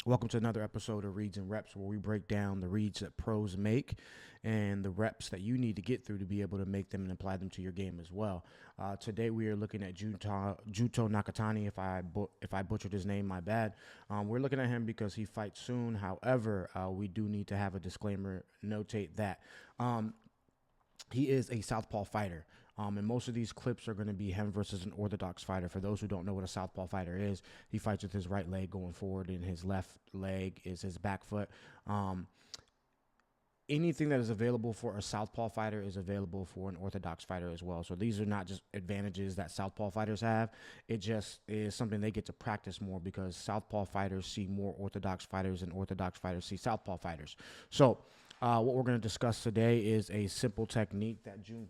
Welcome to another episode of Reads and Reps, where we break down the reads that pros make and the reps that you need to get through to be able to make them and apply them to your game as well. Today we are looking at Junto Nakatani. If I butchered his name, my bad. We're looking at him because he fights soon. However, we do need to have a disclaimer, notate that he is a Southpaw fighter. And most of these clips are going to be him versus an Orthodox fighter. For those who don't know what a Southpaw fighter is, he fights with his right leg going forward, and his left leg is his back foot. Anything that is available for a Southpaw fighter is available for an Orthodox fighter as well. So these are not just advantages that Southpaw fighters have. It just is something they get to practice more because Southpaw fighters see more Orthodox fighters and Orthodox fighters see Southpaw fighters. So what we're going to discuss today is a simple technique that Junto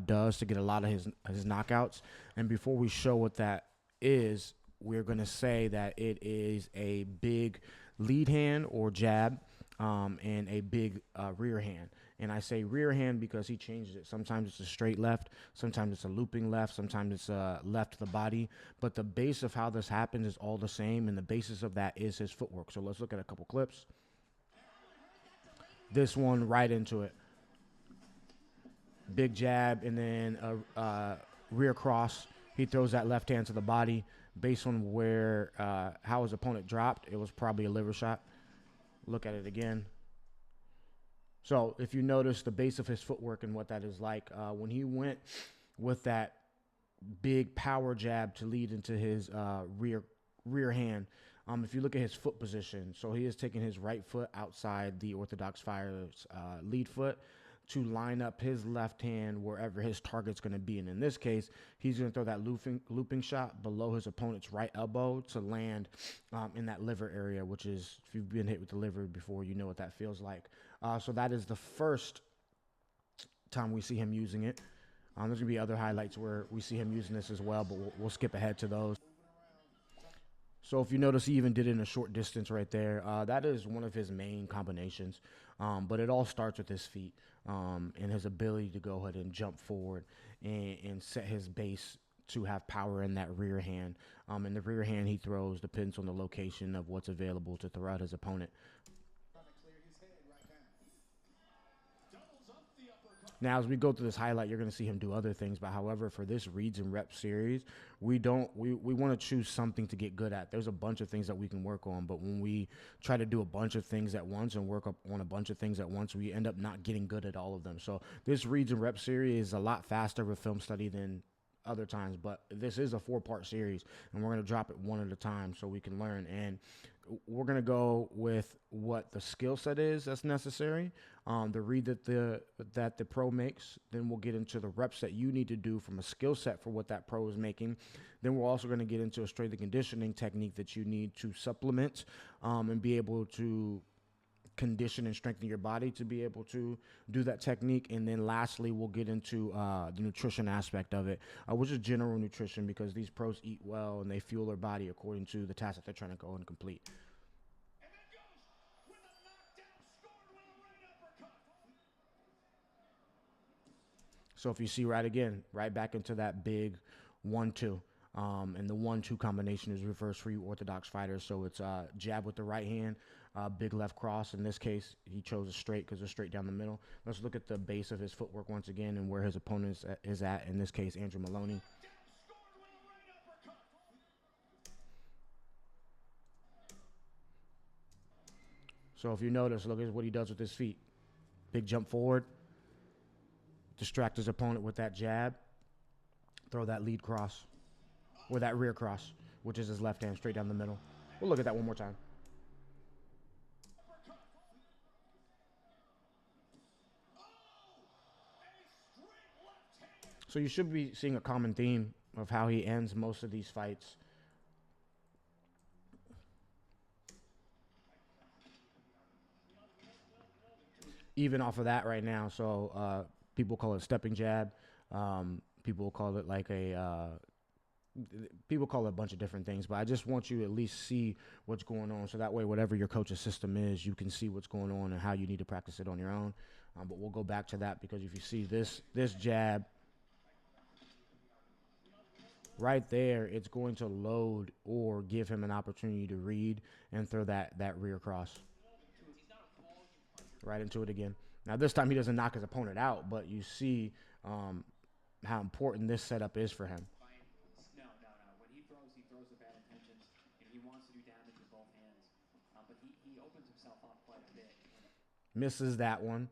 does to get a lot of his knockouts. And before we show what that is, we're going to say that it is a big lead hand or jab and a big rear hand. And I say rear hand because he changes it. Sometimes it's a straight left, sometimes it's a looping left, sometimes it's a left to the body. But the base of how this happens is all the same, and the basis of that is his footwork. So let's look at a couple clips. This one right into it. Big jab and then a rear cross. He throws that left hand to the body. Based on where how his opponent dropped, it was probably a liver shot. Look at it again. So if you notice the base of his footwork and what that is like, when he went with that big power jab to lead into his rear hand, if you look at his foot position, so he is taking his right foot outside the Orthodox fighter's lead foot to line up his left hand wherever his target's going to be. And in this case, he's going to throw that looping shot below his opponent's right elbow to land in that liver area, which is, if you've been hit with the liver before, you know what that feels like. So that is the first time we see him using it. There's going to be other highlights where we see him using this as well, but we'll skip ahead to those. So if you notice, he even did it in a short distance right there. That is one of his main combinations. But it all starts with his feet and his ability to go ahead and jump forward and set his base to have power in that rear hand. And the rear hand he throws depends on the location of what's available to throw out his opponent. Now, as we go through this highlight, you're going to see him do other things. But however, for this Reads and Reps series, we want to choose something to get good at. There's a bunch of things that we can work on. But when we try to do a bunch of things at once and work up on a bunch of things at once, we end up not getting good at all of them. So this Reads and Reps series is a lot faster of a film study than other times, but this is a 4-part series, and we're going to drop it one at a time so we can learn. And we're going to go with what the skill set is that's necessary, the read that the pro makes. Then we'll get into the reps that you need to do from a skill set for what that pro is making. Then we're also going to get into a strength and conditioning technique that you need to supplement and be able to condition and strengthen your body to be able to do that technique. And then lastly, we'll get into the nutrition aspect of it, which is general nutrition, because these pros eat well and they fuel their body according to the task that they're trying to go and complete. So if you see right back into that big 1-2. And the 1-2 combination is reversed for you Orthodox fighters. So it's jab with the right hand, big left cross. In this case, he chose a straight because it's straight down the middle. Let's look at the base of his footwork once again and where his opponent is at. In this case, Andrew Maloney. So if you notice, look at what he does with his feet. Big jump forward, distract his opponent with that jab, throw that lead cross, or that rear cross, which is his left hand, straight down the middle. We'll look at that one more time. So you should be seeing a common theme of how he ends most of these fights. Even off of that right now, so people call it stepping jab. People call it like people call it a bunch of different things, but I just want you to at least see what's going on, so that way whatever your coach's system is, you can see what's going on and how you need to practice it on your own. But we'll go back to that, because if you see this jab, right there, it's going to load or give him an opportunity to read and throw that rear cross right into it again. Now this time he doesn't knock his opponent out, but you see how important this setup is for him. No, no, no. When he throws with bad intentions, and he wants to do damage with both hands. But he opens himself up quite a bit. Misses that one.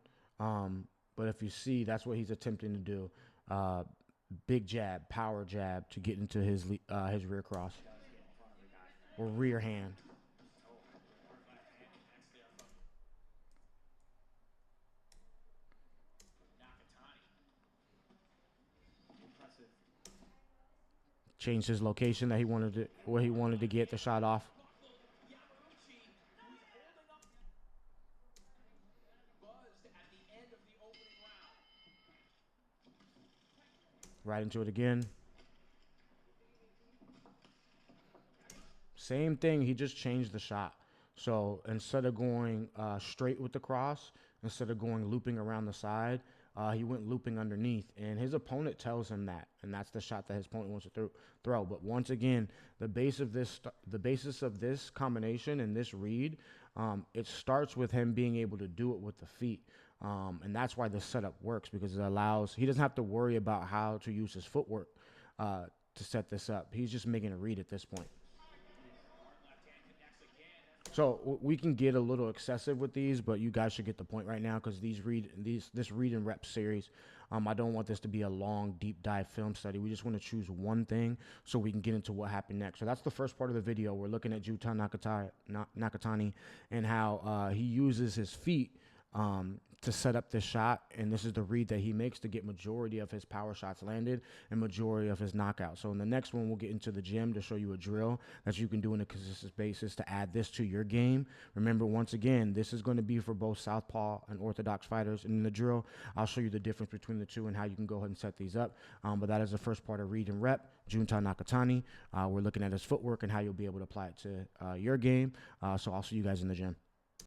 But if you see, that's what he's attempting to do. Big jab, power jab to get into his rear cross or rear hand. Impressive. Changed his location that he wanted to, where he wanted to get the shot off. Right into it again. Same thing. He just changed the shot. So instead of going straight with the cross, instead of going looping around the side, he went looping underneath, and his opponent tells him that, and that's the shot that his opponent wants to throw. But once again, the basis of this combination and this read, it starts with him being able to do it with the feet, and that's why this setup works, because it allows, he doesn't have to worry about how to use his footwork to set this up. He's just making a read at this point. So we can get a little excessive with these, but you guys should get the point right now, because this read and rep series, I don't want this to be a long deep dive film study. We just want to choose one thing so we can get into what happened next. So that's the first part of the video. We're looking at Junto Nakatani and how he uses his feet to set up this shot, and this is the read that he makes to get majority of his power shots landed and majority of his knockouts. So in the next one, we'll get into the gym to show you a drill that you can do on a consistent basis to add this to your game. Remember, once again, this is going to be for both Southpaw and Orthodox fighters. And in the drill, I'll show you the difference between the two and how you can go ahead and set these up. But that is the first part of read and rep, Junto Nakatani. We're looking at his footwork and how you'll be able to apply it to your game. So I'll see you guys in the gym.